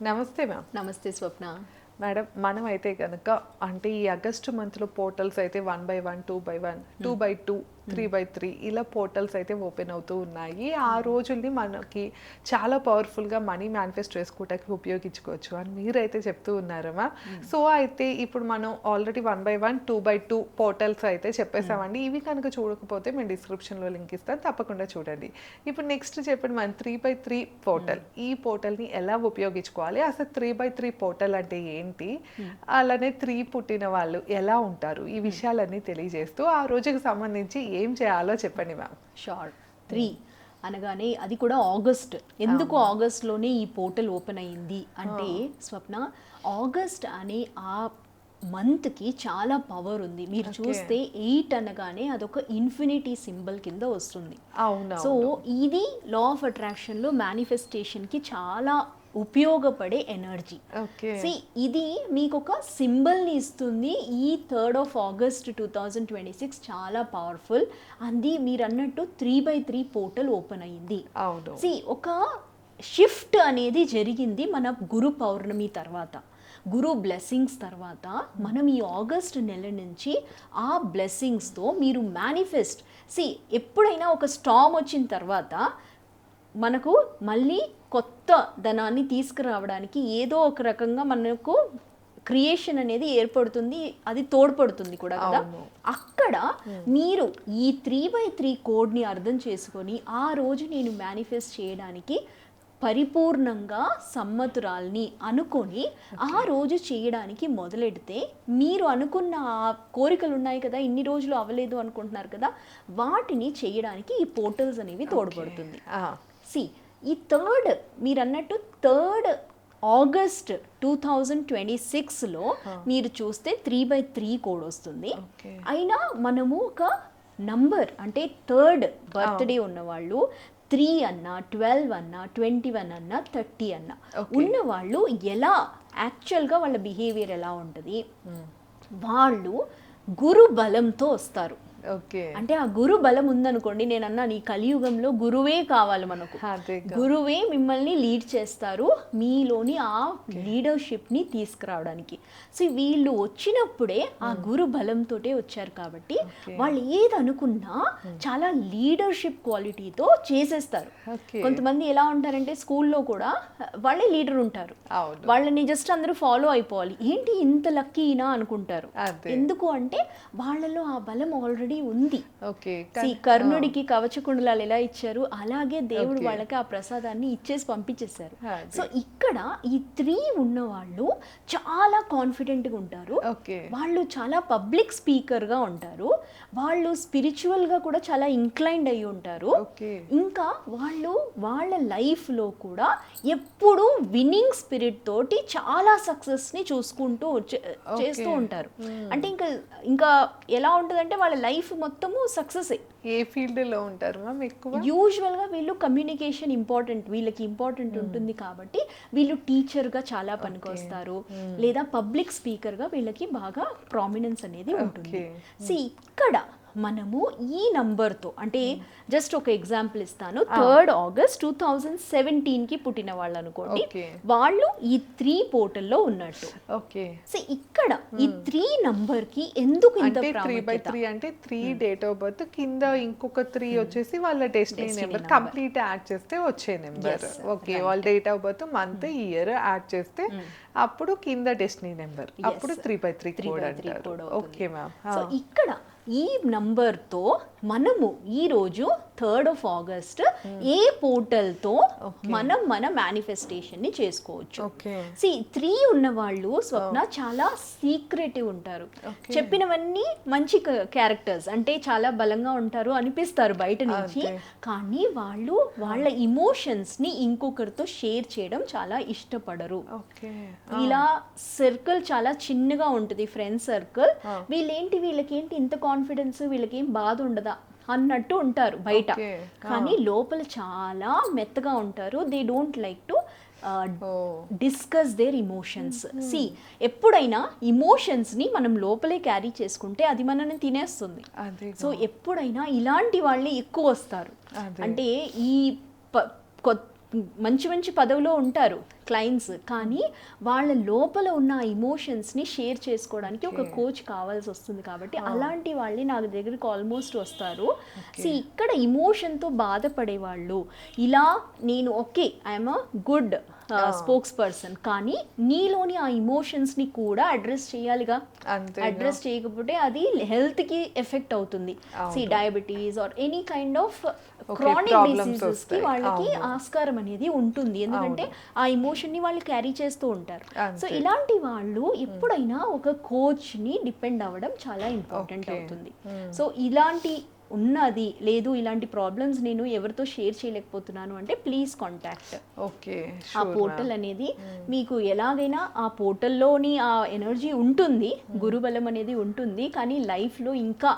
నమస్తే మ్యామ్. నమస్తే స్వప్న. మేడం, మనం అయితే కనుక అంటే ఈ ఆగస్టు మంత్లో పోర్టల్స్ అయితే 1/1, 2/1, 2/2, 3/3 ఇలా పోర్టల్స్ అయితే ఓపెన్ అవుతూ ఉన్నాయి. ఆ రోజుల్ని మనకి చాలా పవర్ఫుల్గా మనీ మేనిఫెస్ట్ చేసుకోవడానికి ఉపయోగించుకోవచ్చు అని మీరైతే చెప్తూ ఉన్నారు మ్యామ్. సో అయితే ఇప్పుడు మనం ఆల్రెడీ 1/1, 2/2 పోర్టల్స్ అయితే చెప్పేసామండి. ఇవి కనుక చూడకపోతే మేము డిస్క్రిప్షన్లో లింక్ ఇస్తాను, తప్పకుండా చూడండి. ఇప్పుడు నెక్స్ట్ చెప్పండి, మనం 3/3 పోర్టల్, ఈ పోర్టల్ని ఎలా ఉపయోగించుకోవాలి, అసలు 3/3 పోర్టల్ అంటే ఏంటి, అలానే 3 పుట్టిన వాళ్ళు ఎలా ఉంటారు, ఈ విషయాలన్నీ తెలియజేస్తూ ఆ రోజుకి సంబంధించి ఏం చేయాలో చెప్పండి మ్యామ్. షార్ట్ 3 అనగానే అది కూడా ఆగస్ట్. ఎందుకు ఆగస్ట్లోనే ఈ పోర్టల్ ఓపెన్ అయ్యింది అంటే స్వప్న, ఆగస్ట్ అనే ఆ మంత్కి చాలా పవర్ ఉంది. మీరు చూస్తే 8 అనగానే అదొక ఇన్ఫినిటీ సింబల్ కింద వస్తుంది. అవును. సో ఇది లా ఆఫ్ అట్రాక్షన్లో మేనిఫెస్టేషన్కి చాలా ఉపయోగపడే ఎనర్జీ. ఇది మీకు ఒక సింబల్ని ఇస్తుంది. ఈ 3rd ఆగస్ట్ 2026 చాలా పవర్ఫుల్. అది మీరు అన్నట్టు 3/3 పోర్టల్ ఓపెన్ అయ్యింది. ఒక షిఫ్ట్ అనేది జరిగింది మన గురు పౌర్ణమి తర్వాత, గురు బ్లెస్సింగ్స్ తర్వాత. మనం ఈ ఆగస్ట్ నెల నుంచి ఆ బ్లెస్సింగ్స్తో మీరు మేనిఫెస్ట్ ఎప్పుడైనా ఒక స్టార్మ్ వచ్చిన తర్వాత మనకు మళ్ళీ కొత్త ధనాన్ని తీసుకురావడానికి ఏదో ఒక రకంగా మనకు క్రియేషన్ అనేది ఏర్పడుతుంది, అది తోడ్పడుతుంది కూడా కదా. అక్కడ మీరు ఈ 3/3 కోడ్ని అర్థం చేసుకొని ఆ రోజు నేను మేనిఫెస్ట్ చేయడానికి పరిపూర్ణంగా సమ్మతురాల్ని అనుకొని ఆ రోజు చేయడానికి మొదలెడితే మీరు అనుకున్న ఆ కోరికలు ఉన్నాయి కదా, ఇన్ని రోజులు అవ్వలేదు అనుకుంటున్నారు కదా, వాటిని చేయడానికి ఈ పోర్టల్స్ అనేవి తోడ్పడుతుంది. ఈ మీరు అన్నట్టు 3rd ఆగస్ట్ 2026లో మీరు చూస్తే 3/3 కోడ్ వస్తుంది. అయినా మనము ఒక నంబర్ అంటే 3rd బర్త్డే ఉన్నవాళ్ళు 3 అన్నా, 12 అన్నా, 21 అన్నా, 30 అన్నా ఉన్నవాళ్ళు ఎలా యాక్చువల్గా వాళ్ళ బిహేవియర్ ఎలా ఉంటుంది, వాళ్ళు గురు బలంతో వస్తారు. అంటే ఆ గురు బలం ఉందనుకోండి, నేను అన్నా ఈ కలియుగంలో గురువే కావాలి మనకు. గురువే మిమ్మల్ని లీడ్ చేస్తారు మీలోని ఆ లీడర్షిప్ని తీసుకురావడానికి. సో వీళ్ళు వచ్చినప్పుడే ఆ గురు బలంతో వచ్చారు కాబట్టి వాళ్ళు ఏది అనుకున్నా చాలా లీడర్షిప్ క్వాలిటీతో చేసేస్తారు. కొంతమంది ఎలా ఉంటారంటే స్కూల్లో కూడా వాళ్ళే లీడర్ ఉంటారు, వాళ్ళని జస్ట్ అందరూ ఫాలో అయిపోవాలి. ఏంటి ఇంత లక్కీనా అనుకుంటారు. ఎందుకు అంటే వాళ్ళలో ఆ బలం ఆల్రెడీ ఉంది. కర్ణుడికి కవచకుండలాలు ఎలా ఇచ్చారు, అలాగే దేవుడు వాళ్ళకి ఆ ప్రసాదాన్ని ఇచ్చేసి పంపించేశారు. సో ఇక్కడ ఈ 3 ఉన్న వాళ్ళు చాలా కాన్ఫిడెంట్ గా ఉంటారు, వాళ్ళు చాలా పబ్లిక్ స్పీకర్ గా ఉంటారు, వాళ్ళు స్పిరిచువల్ గా కూడా చాలా ఇంక్లైన్డ్ అయి ఉంటారు. ఇంకా వాళ్ళు వాళ్ళ లైఫ్ లో కూడా ఎప్పుడు విన్నింగ్ స్పిరిట్ తోటి చాలా సక్సెస్ ని చూసుకుంటూ చేస్తూ ఉంటారు. అంటే ఇంకా ఎలా ఉంటుందంటే వాళ్ళ లైఫ్ మొత్తము సక్సెస్. ఏ ఫీల్డ్ లో ఉంటారు మ్యామ్ ఎక్కువ? యూజువల్ గా వీళ్ళు కమ్యూనికేషన్ ఇంపార్టెంట్, వీళ్ళకి ఇంపార్టెంట్ ఉంటుంది కాబట్టి వీళ్ళు టీచర్ గా చాలా పనికొస్తారు, లేదా పబ్లిక్ స్పీకర్ గా వీళ్ళకి బాగా ప్రామినెన్స్ అనేది ఉంటుంది. ఇక్కడ మనము ఈ నంబర్తో అంటే జస్ట్ ఒక ఎగ్జాంపుల్ ఇస్తాను. 3rd ఆగస్ట్ 2017కి పుట్టిన వాళ్ళు అనుకోండి, వాళ్ళు ఈ 3 పోర్టల్లో ఉన్నట్టు. సో ఇక్కడ ఈ 3 నంబర్కి ఎందుకు ఇంత ప్రాముఖ్యత? 3/3 అంటే 3 డేట్ ఆఫ్ బర్త్ కింద ఇంకొక 3 వచ్చేసి వాళ్ళ డెస్టినీ నెంబర్ కంప్లీట్ యాడ్ చేస్తే వచ్చే నెంబర్. వాళ్ళ date of birth, month, year add చేస్తే అప్పుడు కింద డెస్టినీ నెంబర్, అప్పుడు 3/3 కోడ్ అంటారు. Okay ma'am. సో ఇక్కడ ఈ నంబర్తో మనము ఈరోజు 3rd ఆగస్ట్ ఏ పోర్టల్తో మనం మన మేనిఫెస్టేషన్ని చేసుకోవచ్చు. 3 ఉన్న వాళ్ళు స్వప్న చాలా సీక్రెటివ్ ఉంటారు, చెప్పినవన్నీ మంచి క్యారెక్టర్స్, అంటే చాలా బలంగా ఉంటారు అనిపిస్తారు బయట నుంచి, కానీ వాళ్ళు వాళ్ళ ఇమోషన్స్ని ఇంకొకరితో షేర్ చేయడం చాలా ఇష్టపడరు. ఇలా సర్కిల్ చాలా చిన్నగా ఉంటుంది, ఫ్రెండ్ సర్కిల్. వీళ్ళకేంటి ఇంత కాన్ఫిడెన్స్, వీళ్ళకేం బాధ ఉండదా అన్నట్టు ఉంటారు బయట, కానీ లోపల చాలా మెత్తగా ఉంటారు. They don't like to discuss their emotions. ఎప్పుడైనా ఇమోషన్స్ని మనం లోపలే క్యారీ చేసుకుంటే అది మనల్ని తినేస్తుంది. సో ఎప్పుడైనా ఇలాంటి వాళ్ళే ఎక్కువ వస్తారు. అంటే ఈ మంచి మంచి పదవిలో ఉంటారు క్లయింట్స్, కానీ వాళ్ళ లోపల ఉన్న ఇమోషన్స్ని షేర్ చేసుకోవడానికి ఒక కోచ్ కావాల్సి వస్తుంది. కాబట్టి అలాంటి వాళ్ళని నా దగ్గరికి ఆల్మోస్ట్ వస్తారు. సో ఇక్కడ ఇమోషన్తో బాధపడే వాళ్ళు ఇలా నేను okay I'm a good spokes person, కానీ నీలోని ఆ ఇమోషన్స్ని కూడా అడ్రస్ చేయాలిగా. అడ్రస్ చేయకపోతే అది హెల్త్కి ఎఫెక్ట్ అవుతుంది. See diabetes or any kind of chronic డిసీజెస్కి వాళ్ళకి ఆస్కారం అనేది ఉంటుంది, ఎందుకంటే ఆ ఇమోషన్ని వాళ్ళు క్యారీ చేస్తూ ఉంటారు. సో ఇలాంటి వాళ్ళు ఎప్పుడైనా ఒక కోచ్ని డిపెండ్ అవ్వడం చాలా ఇంపార్టెంట్ అవుతుంది. సో ఇలాంటి ఉన్నది లేదు, ఇలాంటి ప్రాబ్లమ్స్ నేను ఎవరితో షేర్ చేయలేకపోతున్నాను అంటే ప్లీజ్ కాంటాక్ట్. ఓకే, ఆ పోర్టల్ అనేది మీకు ఎలాగైనా ఆ పోర్టల్లోని ఆ ఎనర్జీ ఉంటుంది, గురుబలం అనేది ఉంటుంది, కానీ లైఫ్లో ఇంకా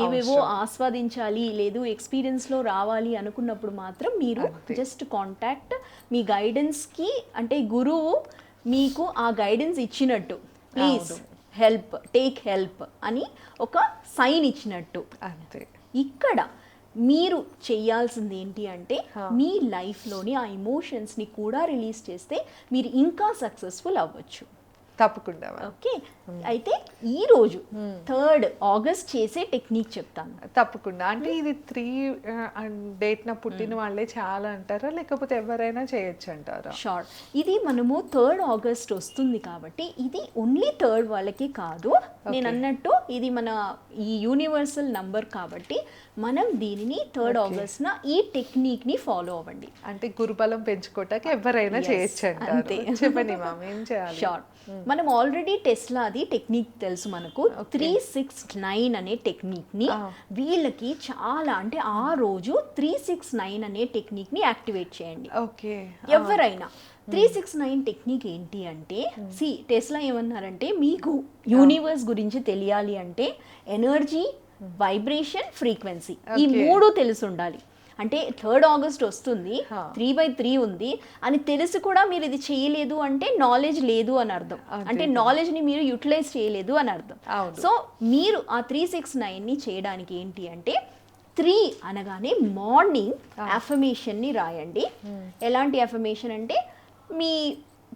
ఏవేవో ఆస్వాదించాలి లేదు ఎక్స్పీరియన్స్లో రావాలి అనుకున్నప్పుడు మాత్రం మీరు జస్ట్ కాంటాక్ట్. మీ గైడెన్స్కి అంటే గురువు మీకు ఆ గైడెన్స్ ఇచ్చినట్టు, ప్లీజ్ హెల్ప్, టేక్ హెల్ప్ అని ఒక సైన్ ఇచ్చినట్టు. అంతే. ఇక్కడ మీరు చేయాల్సింది ఏంటి అంటే మీ లైఫ్లోని ఆ ఎమోషన్స్ని కూడా రిలీజ్ చేస్తే మీరు ఇంకా సక్సెస్ఫుల్ అవ్వచ్చు. తప్పకుండా. ఓకే, అయితే ఈరోజు 3rd ఆగస్ట్ చేసే టెక్నిక్ చెప్తాను. తప్పకుండా. అంటే ఇది 3 డేట్న పుట్టిన వాళ్ళే చాలా అంటారా, లేకపోతే ఎవరైనా చేయొచ్చు అంటారా? షార్ట్, ఇది మనము 3rd ఆగస్ట్ వస్తుంది కాబట్టి ఇది ఓన్లీ 3rd వాళ్ళకి కాదు. నేను అన్నట్టు ఇది మన ఈ యూనివర్సల్ నంబర్ కాబట్టి మనం దీనిని 3rd ఆగస్ట్న ఈ టెక్నిక్ని ఫాలో అవ్వండి. అంటే గురుబలం పెంచుకోవటానికి ఎవరైనా చేయొచ్చు అంటారు. చెప్పండి మ్యామ్, ఏం చేయాలి? షార్ట్, మనం ఆల్రెడీ టెస్లాది టెక్నిక్ తెలుసు మనకు. 369 అనే టెక్నిక్ని వీళ్ళకి చాలా అంటే ఆ రోజు 369 అనే టెక్నిక్ని యాక్టివేట్ చేయండి. ఓకే, ఎవరైనా 369 టెక్నిక్ ఏంటి అంటే టెస్లా ఏమన్నారంటే మీకు యూనివర్స్ గురించి తెలియాలి అంటే ఎనర్జీ, వైబ్రేషన్, ఫ్రీక్వెన్సీ ఈ 3 తెలిసి ఉండాలి. అంటే 3rd ఆగస్ట్ వస్తుంది, 3/3 ఉంది అని తెలిసి కూడా మీరు ఇది చేయలేదు అంటే నాలెడ్జ్ లేదు అని అర్థం. అంటే నాలెడ్జ్ని మీరు యూటిలైజ్ చేయలేదు అని అర్థం. సో మీరు ఆ 369ని చేయడానికి ఏంటి అంటే 3 అనగానే మార్నింగ్ అఫర్మేషన్ని రాయండి. ఎలాంటి అఫర్మేషన్ అంటే మీ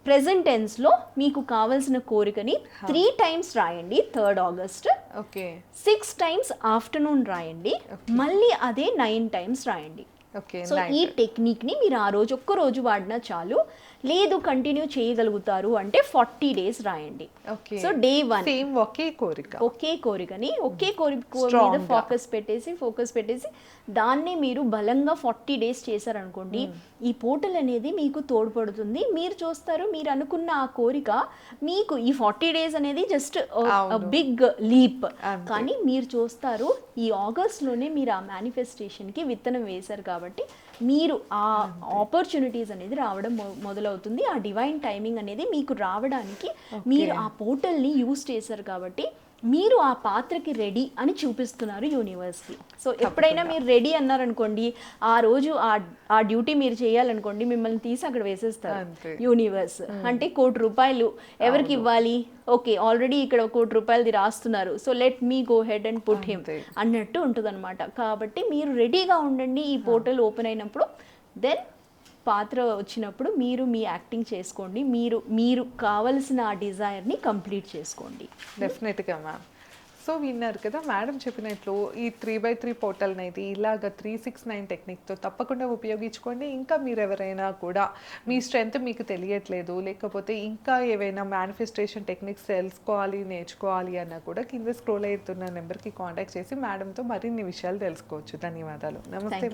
ప్రెజెంట్ టెన్స్లో మీకు కావాల్సిన కోరికని 3 times రాయండి 3rd August. Okay, 6 times afternoon రాయండి, మళ్ళీ అదే 9 times రాయండి. సో ఈ టెక్నిక్ని మీరు ఆ రోజు ఒక్క రోజు వాడినా చాలు. లేదు కంటిన్యూ చేయగలుగుతారు అంటే 40 days రాయండి. సో డే 1 ఒకే కోరికని ఒకే కోరిక మీద ఫోకస్ పెట్టేసి దాన్ని మీరు బలంగా 40 days చేశారనుకోండి, ఈ పోర్టల్ అనేది మీకు తోడ్పడుతుంది. మీరు చూస్తారు, మీరు అనుకున్న ఆ కోరిక మీకు ఈ 40 days అనేది జస్ట్ బిగ్ లీప్, కానీ మీరు చూస్తారు ఈ ఆగస్ట్లోనే మీరు ఆ మేనిఫెస్టేషన్కి విత్తనం వేశారు కాబట్టి మీరు ఆ ఆపర్చునిటీస్ అనేది రావడం మొదలవుతుంది. ఆ డివైన్ టైమింగ్ అనేది మీకు రావడానికి మీరు ఆ పోర్టల్ని యూజ్ చేశారు కాబట్టి మీరు ఆ పాత్రకి రెడీ అని చూపిస్తున్నారు యూనివర్స్కి. సో ఎప్పుడైనా మీరు రెడీ అన్నారనుకోండి, ఆ రోజు ఆ డ్యూటీ మీరు చేయాలనుకోండి, మిమ్మల్ని తీసి అక్కడ వేసేస్తారు యూనివర్స్. అంటే 1 కోటి రూపాయలు ఎవరికి ఇవ్వాలి, ఓకే ఆల్రెడీ ఇక్కడ 1 కోటి రూపాయలది రాస్తున్నారు, so let me go head and put him అన్నట్టు ఉంటుంది అనమాట. కాబట్టి మీరు రెడీగా ఉండండి. ఈ పోర్టల్ ఓపెన్ అయినప్పుడు దెన్ పాత్ర వచ్చినప్పుడు మీరు మీ యాక్టింగ్ చేసుకోండి, మీరు కావలసిన ఆ డిజైర్ని కంప్లీట్ చేసుకోండి. డెఫినెట్గా మ్యామ్. సో విన్నారు కదా మేడం చెప్పినట్లు ఈ 3/3 పోర్టల్ అనేది ఇలాగ 369 టెక్నిక్తో తప్పకుండా ఉపయోగించుకోండి. ఇంకా మీరు ఎవరైనా కూడా మీ స్ట్రెంగ్త్ మీకు తెలియట్లేదు, లేకపోతే ఇంకా ఏవైనా మేనిఫెస్టేషన్ టెక్నిక్స్ తెలుసుకోవాలి, నేర్చుకోవాలి అన్నా కూడా కింద స్క్రోల్ అవుతున్న నెంబర్కి కాంటాక్ట్ చేసి మేడంతో మరిన్ని విషయాలు తెలుసుకోవచ్చు. ధన్యవాదాలు. నమస్తే.